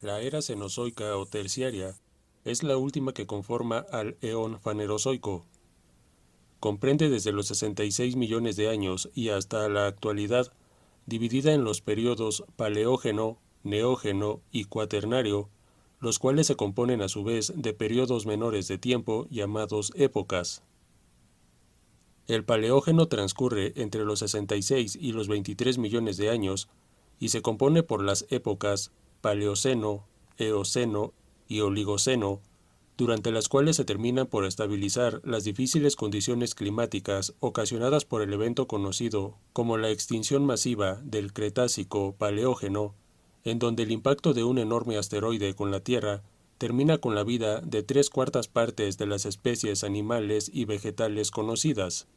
La era Cenozoica o Terciaria es la última que conforma al eón Fanerozoico. Comprende desde los 66 millones de años y hasta la actualidad, dividida en los periodos Paleógeno, Neógeno y Cuaternario, los cuales se componen a su vez de periodos menores de tiempo llamados épocas. El Paleógeno transcurre entre los 66 y los 23 millones de años y se compone por las épocas Paleoceno, Eoceno y Oligoceno, durante las cuales se terminan por estabilizar las difíciles condiciones climáticas ocasionadas por el evento conocido como la extinción masiva del Cretácico-Paleógeno, en donde el impacto de un enorme asteroide con la Tierra termina con la vida de 3/4 de las especies animales y vegetales conocidas.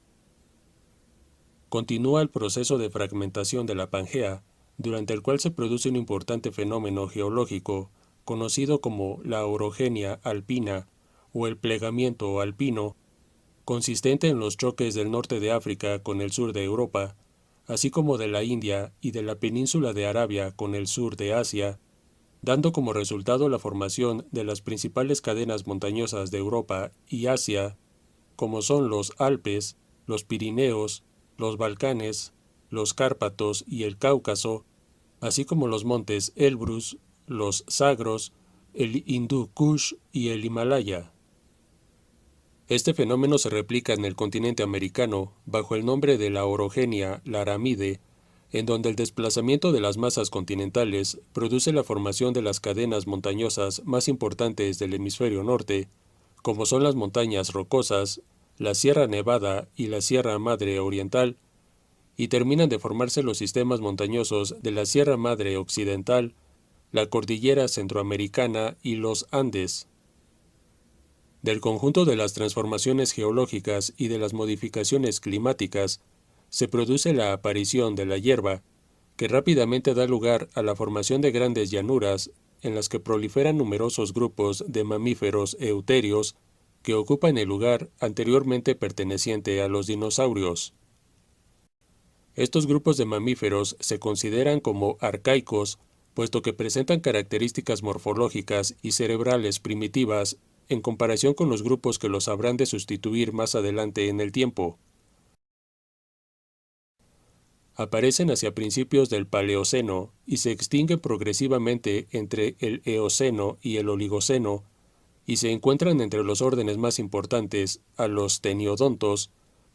Continúa el proceso de fragmentación de la Pangea, durante el cual se produce un importante fenómeno geológico conocido como la orogenia alpina o el plegamiento alpino, consistente en los choques del norte de África con el sur de Europa, así como de la India y de la península de Arabia con el sur de Asia, dando como resultado la formación de las principales cadenas montañosas de Europa y Asia, como son los Alpes, los Pirineos, los Balcanes, los Cárpatos y el Cáucaso, así como los montes Elbrus, los Zagros, el Hindú Kush y el Himalaya. Este fenómeno se replica en el continente americano bajo el nombre de la orogenia laramide, en donde el desplazamiento de las masas continentales produce la formación de las cadenas montañosas más importantes del hemisferio norte, como son las montañas rocosas, la Sierra Nevada y la Sierra Madre Oriental, y terminan de formarse los sistemas montañosos de la Sierra Madre Occidental, la Cordillera Centroamericana y los Andes. Del conjunto de las transformaciones geológicas y de las modificaciones climáticas, se produce la aparición de la hierba, que rápidamente da lugar a la formación de grandes llanuras en las que proliferan numerosos grupos de mamíferos euterios que ocupan el lugar anteriormente perteneciente a los dinosaurios. Estos grupos de mamíferos se consideran como arcaicos, puesto que presentan características morfológicas y cerebrales primitivas en comparación con los grupos que los habrán de sustituir más adelante en el tiempo. Aparecen hacia principios del Paleoceno y se extinguen progresivamente entre el Eoceno y el Oligoceno, y se encuentran entre los órdenes más importantes a los teniodontos,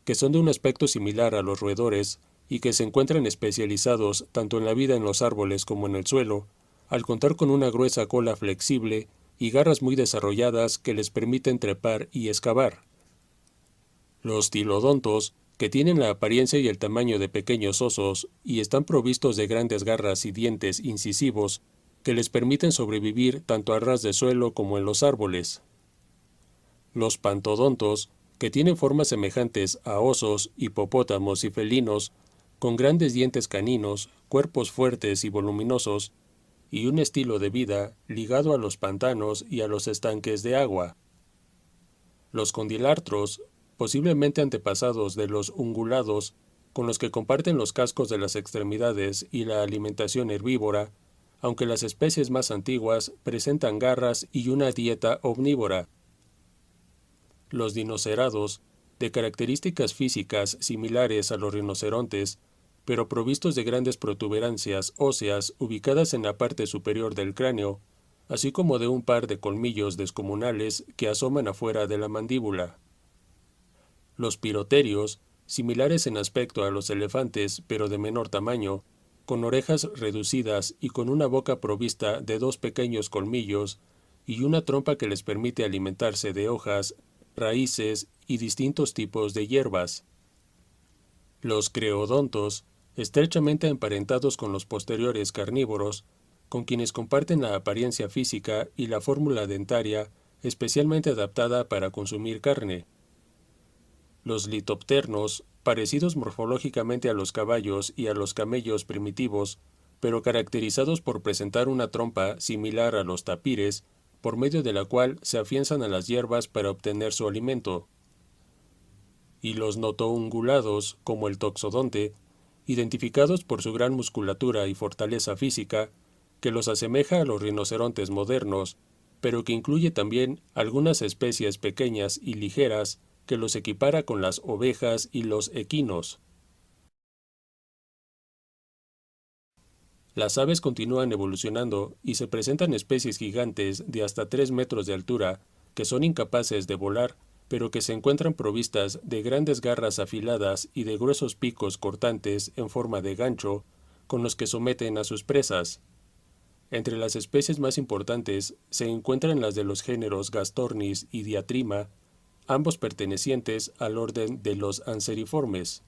que son de un aspecto similar a los roedores y que se encuentran especializados tanto en la vida en los árboles como en el suelo, al contar con una gruesa cola flexible y garras muy desarrolladas que les permiten trepar y excavar. Los tilodontos, que tienen la apariencia y el tamaño de pequeños osos y están provistos de grandes garras y dientes incisivos que les permiten sobrevivir tanto a ras de suelo como en los árboles. Los pantodontos, que tienen formas semejantes a osos, hipopótamos y felinos, con grandes dientes caninos, cuerpos fuertes y voluminosos, y un estilo de vida ligado a los pantanos y a los estanques de agua. Los condilartros, posiblemente antepasados de los ungulados, con los que comparten los cascos de las extremidades y la alimentación herbívora, aunque las especies más antiguas presentan garras y una dieta omnívora. Los dinocerados, de características físicas similares a los rinocerontes, pero provistos de grandes protuberancias óseas ubicadas en la parte superior del cráneo, así como de un par de colmillos descomunales que asoman afuera de la mandíbula. Los piroterios, similares en aspecto a los elefantes pero de menor tamaño, con orejas reducidas y con una boca provista de dos pequeños colmillos y una trompa que les permite alimentarse de hojas, raíces y distintos tipos de hierbas. Los creodontos, estrechamente emparentados con los posteriores carnívoros, con quienes comparten la apariencia física y la fórmula dentaria especialmente adaptada para consumir carne. Los litopternos, parecidos morfológicamente a los caballos y a los camellos primitivos, pero caracterizados por presentar una trompa similar a los tapires, por medio de la cual se afianzan a las hierbas para obtener su alimento. Y los notoungulados, como el toxodonte, identificados por su gran musculatura y fortaleza física, que los asemeja a los rinocerontes modernos, pero que incluye también algunas especies pequeñas y ligeras que los equipara con las ovejas y los equinos. Las aves continúan evolucionando y se presentan especies gigantes de hasta 3 metros de altura que son incapaces de volar, pero que se encuentran provistas de grandes garras afiladas y de gruesos picos cortantes en forma de gancho con los que someten a sus presas. Entre las especies más importantes se encuentran las de los géneros Gastornis y Diatrima, ambos pertenecientes al orden de los anseriformes.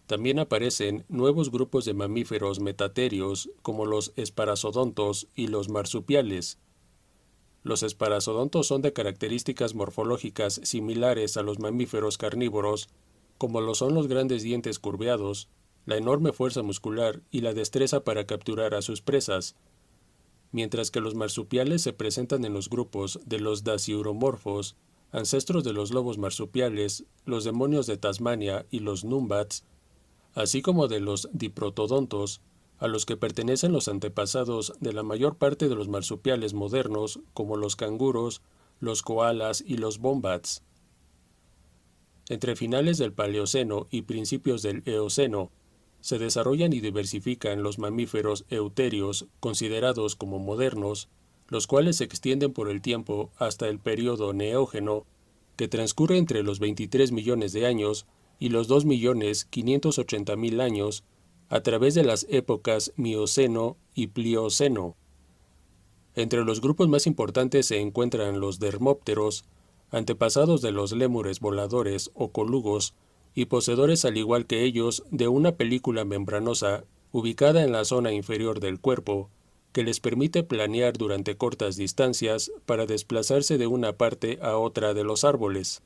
También aparecen nuevos grupos de mamíferos metaterios como los esparazodontos y los marsupiales. Los esparazodontos son de características morfológicas similares a los mamíferos carnívoros, como lo son los grandes dientes curveados, la enorme fuerza muscular y la destreza para capturar a sus presas, mientras que los marsupiales se presentan en los grupos de los dasyuromorfos, ancestros de los lobos marsupiales, los demonios de Tasmania y los numbats, así como de los diprotodontos, a los que pertenecen los antepasados de la mayor parte de los marsupiales modernos, como los canguros, los koalas y los wombats. Entre finales del Paleoceno y principios del Eoceno, se desarrollan y diversifican los mamíferos euterios considerados como modernos, los cuales se extienden por el tiempo hasta el período Neógeno, que transcurre entre los 23 millones de años y los 2.580.000 años, a través de las épocas Mioceno y Plioceno. Entre los grupos más importantes se encuentran los dermópteros, antepasados de los lémures voladores o colugos, y poseedores al igual que ellos de una película membranosa ubicada en la zona inferior del cuerpo, que les permite planear durante cortas distancias para desplazarse de una parte a otra de los árboles.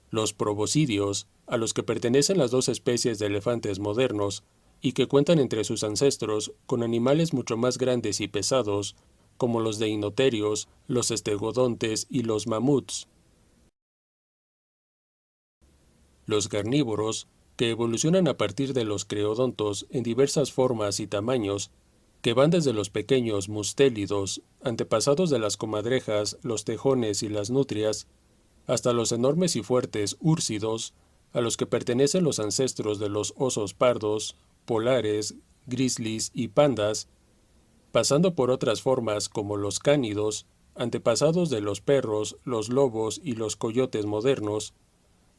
Los proboscidios, a los que pertenecen las dos especies de elefantes modernos, y que cuentan entre sus ancestros con animales mucho más grandes y pesados, como los deinoterios, los estegodontes y los mamuts. Los carnívoros, que evolucionan a partir de los creodontos en diversas formas y tamaños, que van desde los pequeños mustélidos, antepasados de las comadrejas, los tejones y las nutrias, hasta los enormes y fuertes úrsidos, a los que pertenecen los ancestros de los osos pardos, polares, grizzlies y pandas, pasando por otras formas como los cánidos, antepasados de los perros, los lobos y los coyotes modernos,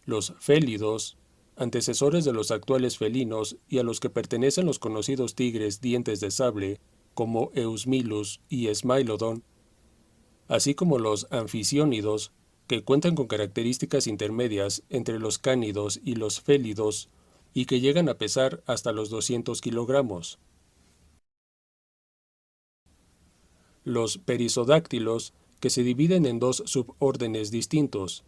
los félidos, antecesores de los actuales felinos y a los que pertenecen los conocidos tigres dientes de sable como Eusmilus y Smilodon, así como los anficiónidos, que cuentan con características intermedias entre los cánidos y los félidos y que llegan a pesar hasta los 200 kilogramos. Los perisodáctilos, que se dividen en dos subórdenes distintos,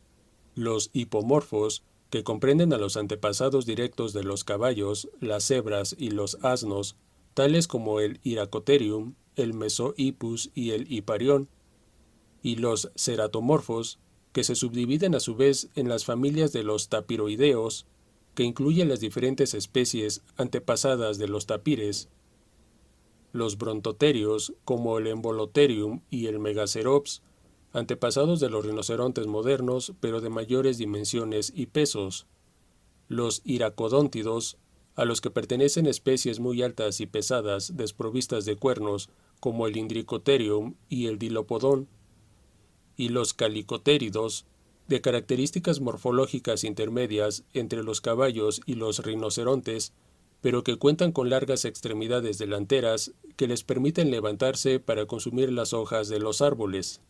los hipomorfos, que comprenden a los antepasados directos de los caballos, las cebras y los asnos, tales como el Hyracotherium, el Mesohippus y el Hiparión, y los ceratomorfos, que se subdividen a su vez en las familias de los tapiroideos, que incluyen las diferentes especies antepasadas de los tapires, los brontoterios, como el Embolotherium y el Megacerops, antepasados de los rinocerontes modernos, pero de mayores dimensiones y pesos, los iracodóntidos, a los que pertenecen especies muy altas y pesadas desprovistas de cuernos, como el Indricotherium y el Dilopodon, y los calicotéridos, de características morfológicas intermedias entre los caballos y los rinocerontes, pero que cuentan con largas extremidades delanteras que les permiten levantarse para consumir las hojas de los árboles.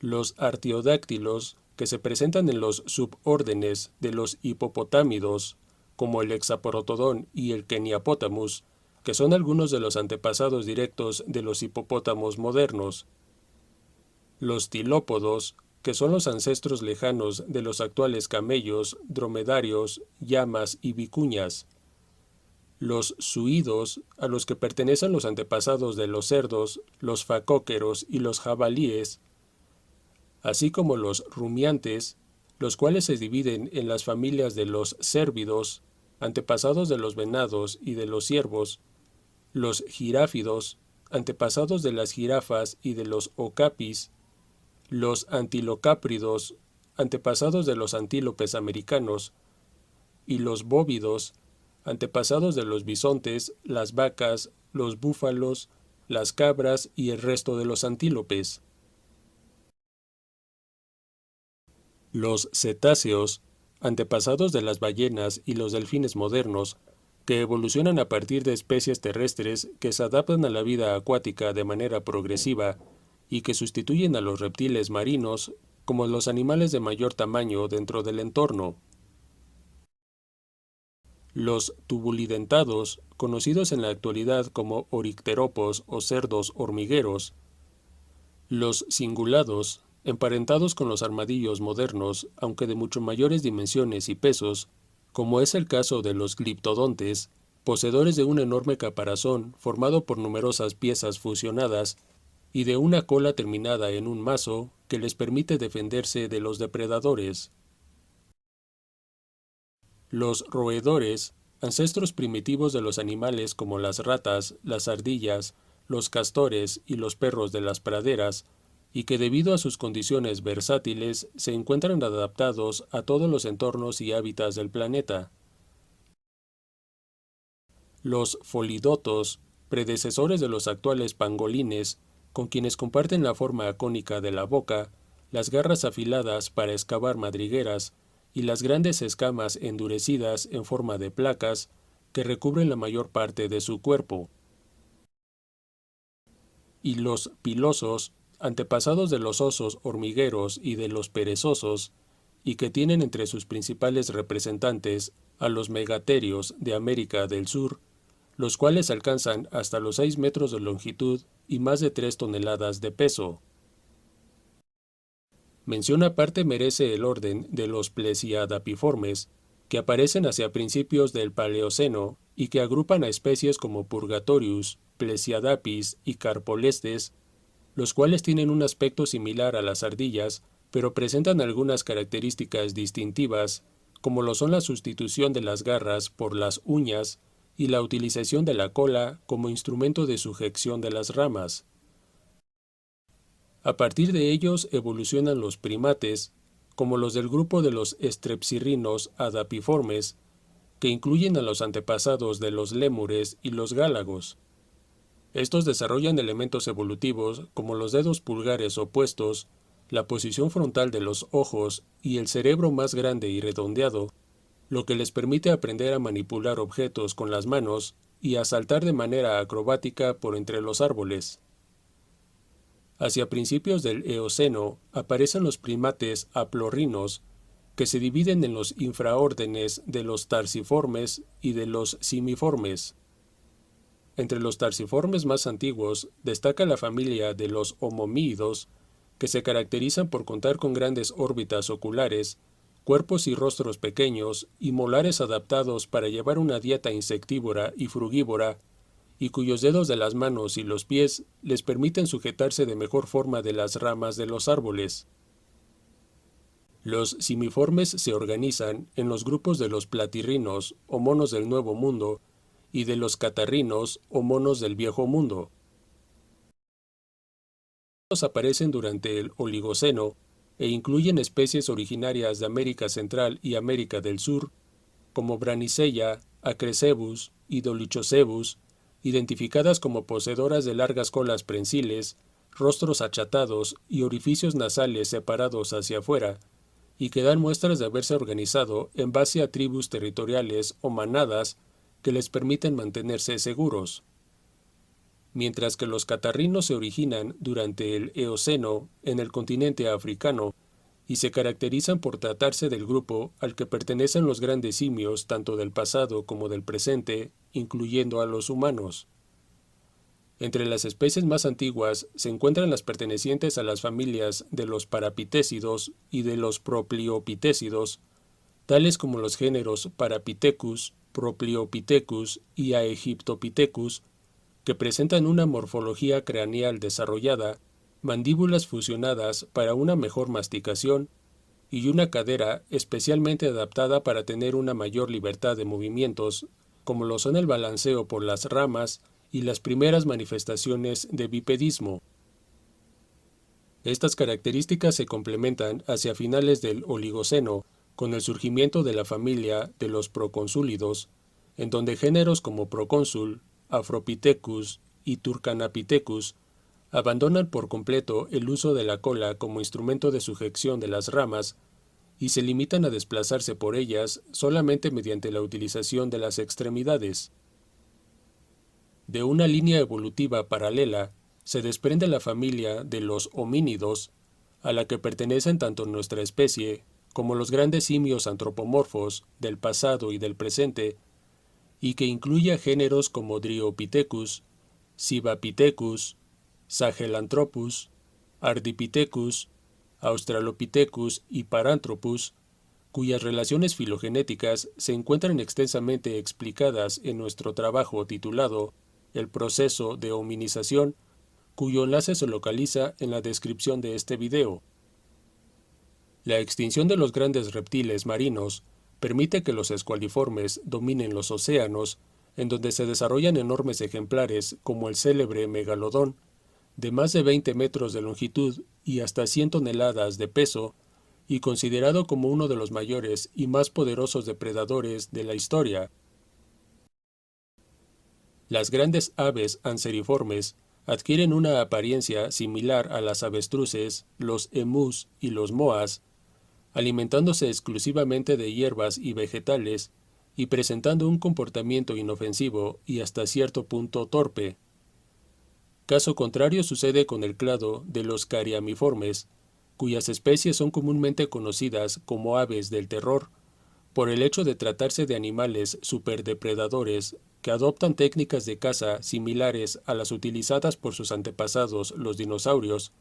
Los artiodáctilos, que se presentan en los subórdenes de los hipopotámidos, como el hexaporotodón y el Keniapotamus, que son algunos de los antepasados directos de los hipopótamos modernos. Los tilópodos, que son los ancestros lejanos de los actuales camellos, dromedarios, llamas y vicuñas. Los suídos, a los que pertenecen los antepasados de los cerdos, los facóqueros y los jabalíes, así como los rumiantes, los cuales se dividen en las familias de los cérvidos, antepasados de los venados y de los ciervos, los giráfidos, antepasados de las jirafas y de los ocapis, los antilocápridos, antepasados de los antílopes americanos, y los bóvidos, antepasados de los bisontes, las vacas, los búfalos, las cabras y el resto de los antílopes. Los cetáceos, antepasados de las ballenas y los delfines modernos, que evolucionan a partir de especies terrestres que se adaptan a la vida acuática de manera progresiva y que sustituyen a los reptiles marinos como los animales de mayor tamaño dentro del entorno. Los tubulidentados, conocidos en la actualidad como oricteropos o cerdos hormigueros. Los cingulados, emparentados con los armadillos modernos, aunque de mucho mayores dimensiones y pesos, como es el caso de los gliptodontes, poseedores de un enorme caparazón formado por numerosas piezas fusionadas y de una cola terminada en un mazo que les permite defenderse de los depredadores. Los roedores, ancestros primitivos de los animales como las ratas, las ardillas, los castores y los perros de las praderas, y que debido a sus condiciones versátiles se encuentran adaptados a todos los entornos y hábitats del planeta. Los folidotos, predecesores de los actuales pangolines, con quienes comparten la forma cónica de la boca, las garras afiladas para excavar madrigueras y las grandes escamas endurecidas en forma de placas que recubren la mayor parte de su cuerpo. Y los pilosos, antepasados de los osos hormigueros y de los perezosos, y que tienen entre sus principales representantes a los megaterios de América del Sur, los cuales alcanzan hasta los 6 metros de longitud y más de 3 toneladas de peso. Mención aparte merece el orden de los plesiadapiformes, que aparecen hacia principios del Paleoceno y que agrupan a especies como Purgatorius, Plesiadapis y Carpolestes, los cuales tienen un aspecto similar a las ardillas, pero presentan algunas características distintivas, como lo son la sustitución de las garras por las uñas y la utilización de la cola como instrumento de sujeción de las ramas. A partir de ellos evolucionan los primates, como los del grupo de los estrepsirrinos adapiformes, que incluyen a los antepasados de los lémures y los gálagos. Estos desarrollan elementos evolutivos como los dedos pulgares opuestos, la posición frontal de los ojos y el cerebro más grande y redondeado, lo que les permite aprender a manipular objetos con las manos y a saltar de manera acrobática por entre los árboles. Hacia principios del Eoceno aparecen los primates haplorrinos, que se dividen en los infraórdenes de los tarsiformes y de los simiformes. Entre los tarsiformes más antiguos destaca la familia de los homomíidos, que se caracterizan por contar con grandes órbitas oculares, cuerpos y rostros pequeños y molares adaptados para llevar una dieta insectívora y frugívora, y cuyos dedos de las manos y los pies les permiten sujetarse de mejor forma de las ramas de los árboles. Los simiformes se organizan en los grupos de los platirrinos o monos del Nuevo Mundo y de los catarrinos o monos del Viejo Mundo. Estos aparecen durante el Oligoceno e incluyen especies originarias de América Central y América del Sur, como Braniceya, Acrecebus y Dolichocebus, identificadas como poseedoras de largas colas prensiles, rostros achatados y orificios nasales separados hacia afuera, y que dan muestras de haberse organizado en base a tribus territoriales o manadas que les permiten mantenerse seguros. Mientras que los catarrinos se originan durante el Eoceno en el continente africano y se caracterizan por tratarse del grupo al que pertenecen los grandes simios tanto del pasado como del presente, incluyendo a los humanos. Entre las especies más antiguas se encuentran las pertenecientes a las familias de los parapitécidos y de los propliopitécidos, tales como los géneros Parapithecus, Propliopithecus y Aegyptopithecus, que presentan una morfología craneal desarrollada, mandíbulas fusionadas para una mejor masticación y una cadera especialmente adaptada para tener una mayor libertad de movimientos, como lo son el balanceo por las ramas y las primeras manifestaciones de bipedismo. Estas características se complementan hacia finales del Oligoceno con el surgimiento de la familia de los proconsúlidos, en donde géneros como Procónsul, Afropithecus y Turcanapithecus abandonan por completo el uso de la cola como instrumento de sujeción de las ramas y se limitan a desplazarse por ellas solamente mediante la utilización de las extremidades. De una línea evolutiva paralela se desprende la familia de los homínidos, a la que pertenecen tanto nuestra especie como los grandes simios antropomorfos del pasado y del presente, y que incluye a géneros como Dryopithecus, Civapithecus, Sahelanthropus, Ardipithecus, Australopithecus y Paranthropus, cuyas relaciones filogenéticas se encuentran extensamente explicadas en nuestro trabajo titulado El proceso de hominización, cuyo enlace se localiza en la descripción de este video. La extinción de los grandes reptiles marinos permite que los escualiformes dominen los océanos, en donde se desarrollan enormes ejemplares como el célebre megalodón, de más de 20 metros de longitud y hasta 100 toneladas de peso, y considerado como uno de los mayores y más poderosos depredadores de la historia. Las grandes aves anseriformes adquieren una apariencia similar a las avestruces, los emus y los moas, alimentándose exclusivamente de hierbas y vegetales y presentando un comportamiento inofensivo y hasta cierto punto torpe. Caso contrario sucede con el clado de los cariamiformes, cuyas especies son comúnmente conocidas como aves del terror, por el hecho de tratarse de animales superdepredadores que adoptan técnicas de caza similares a las utilizadas por sus antepasados los dinosaurios,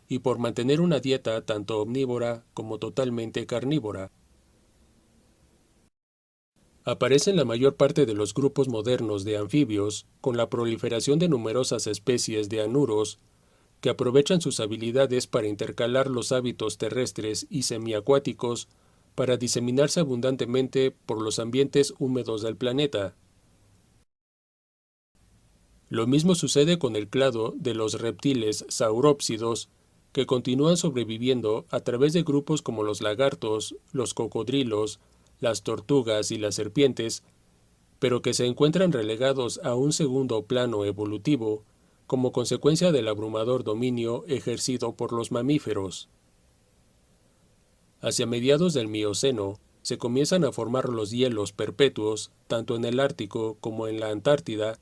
y por mantener una dieta tanto omnívora como totalmente carnívora. Aparecen la mayor parte de los grupos modernos de anfibios, con la proliferación de numerosas especies de anuros, que aprovechan sus habilidades para intercalar los hábitos terrestres y semiacuáticos para diseminarse abundantemente por los ambientes húmedos del planeta. Lo mismo sucede con el clado de los reptiles saurópsidos, que continúan sobreviviendo a través de grupos como los lagartos, los cocodrilos, las tortugas y las serpientes, pero que se encuentran relegados a un segundo plano evolutivo como consecuencia del abrumador dominio ejercido por los mamíferos. Hacia mediados del Mioceno, se comienzan a formar los hielos perpetuos, tanto en el Ártico como en la Antártida,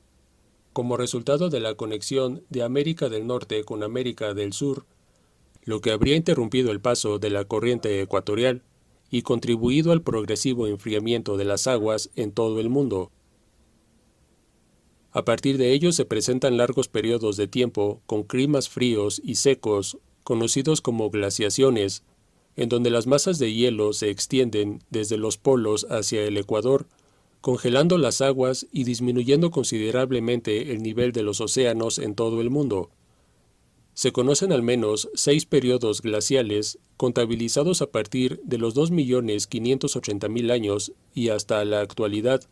como resultado de la conexión de América del Norte con América del Sur, lo que habría interrumpido el paso de la corriente ecuatorial y contribuido al progresivo enfriamiento de las aguas en todo el mundo. A partir de ello se presentan largos periodos de tiempo con climas fríos y secos, conocidos como glaciaciones, en donde las masas de hielo se extienden desde los polos hacia el ecuador, congelando las aguas y disminuyendo considerablemente el nivel de los océanos en todo el mundo. Se conocen al menos 6 periodos glaciales contabilizados a partir de los 2.580.000 años y hasta la actualidad,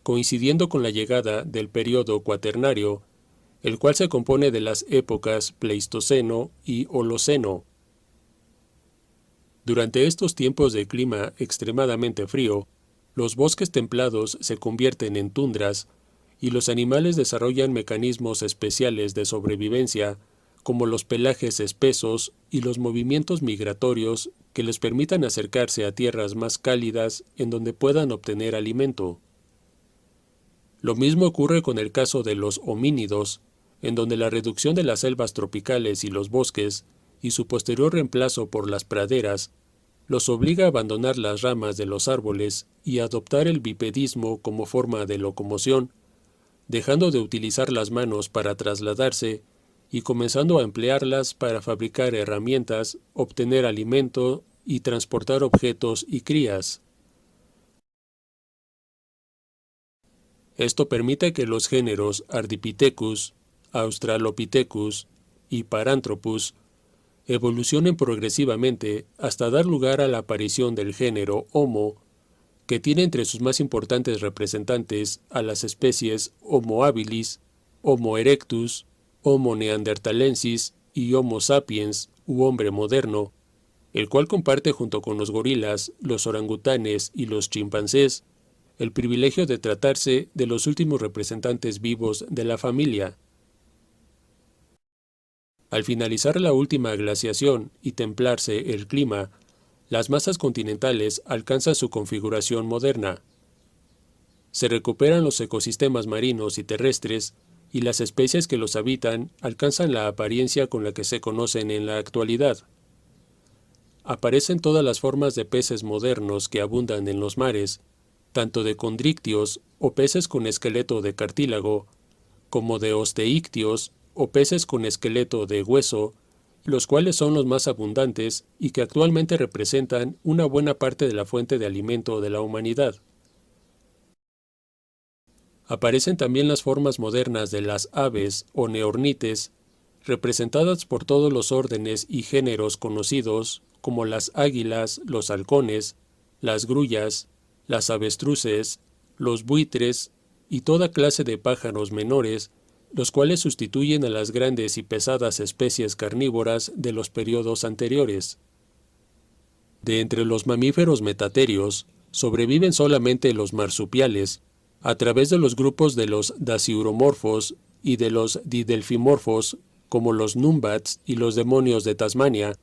coincidiendo con la llegada del periodo cuaternario, el cual se compone de las épocas Pleistoceno y Holoceno. Durante estos tiempos de clima extremadamente frío, los bosques templados se convierten en tundras y los animales desarrollan mecanismos especiales de sobrevivencia, como los pelajes espesos y los movimientos migratorios que les permitan acercarse a tierras más cálidas en donde puedan obtener alimento. Lo mismo ocurre con el caso de los homínidos, en donde la reducción de las selvas tropicales y los bosques, y su posterior reemplazo por las praderas, los obliga a abandonar las ramas de los árboles y a adoptar el bipedismo como forma de locomoción, dejando de utilizar las manos para trasladarse y comenzando a emplearlas para fabricar herramientas, obtener alimento y transportar objetos y crías. Esto permite que los géneros Ardipithecus, Australopithecus y Paranthropus evolucionen progresivamente hasta dar lugar a la aparición del género Homo, que tiene entre sus más importantes representantes a las especies Homo habilis, Homo erectus, Homo neanderthalensis y Homo sapiens u hombre moderno, el cual comparte junto con los gorilas, los orangutanes y los chimpancés el privilegio de tratarse de los últimos representantes vivos de la familia. Al finalizar la última glaciación y templarse el clima, las masas continentales alcanzan su configuración moderna. Se recuperan los ecosistemas marinos y terrestres, y las especies que los habitan alcanzan la apariencia con la que se conocen en la actualidad. Aparecen todas las formas de peces modernos que abundan en los mares, tanto de condrictios o peces con esqueleto de cartílago, como de osteíctios o peces con esqueleto de hueso, los cuales son los más abundantes y que actualmente representan una buena parte de la fuente de alimento de la humanidad. Aparecen también las formas modernas de las aves o neornites, representadas por todos los órdenes y géneros conocidos, como las águilas, los halcones, las grullas, las avestruces, los buitres y toda clase de pájaros menores, los cuales sustituyen a las grandes y pesadas especies carnívoras de los periodos anteriores. De entre los mamíferos metaterios, sobreviven solamente los marsupiales, a través de los grupos de los dasyuromorfos y de los didelfimorfos, como los numbats y los demonios de Tasmania,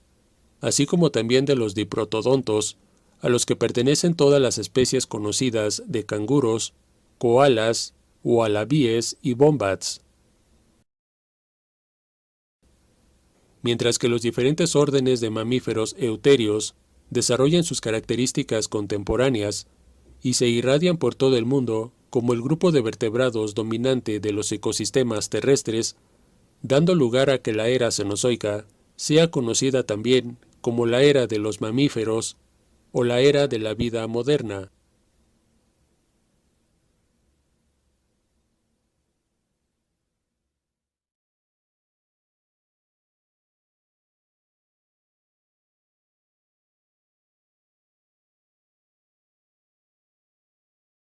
así como también de los diprotodontos, a los que pertenecen todas las especies conocidas de canguros, koalas, ualabíes y wombats. Mientras que los diferentes órdenes de mamíferos euterios desarrollan sus características contemporáneas y se irradian por todo el mundo como el grupo de vertebrados dominante de los ecosistemas terrestres, dando lugar a que la era cenozoica sea conocida también como la era de los mamíferos o la era de la vida moderna.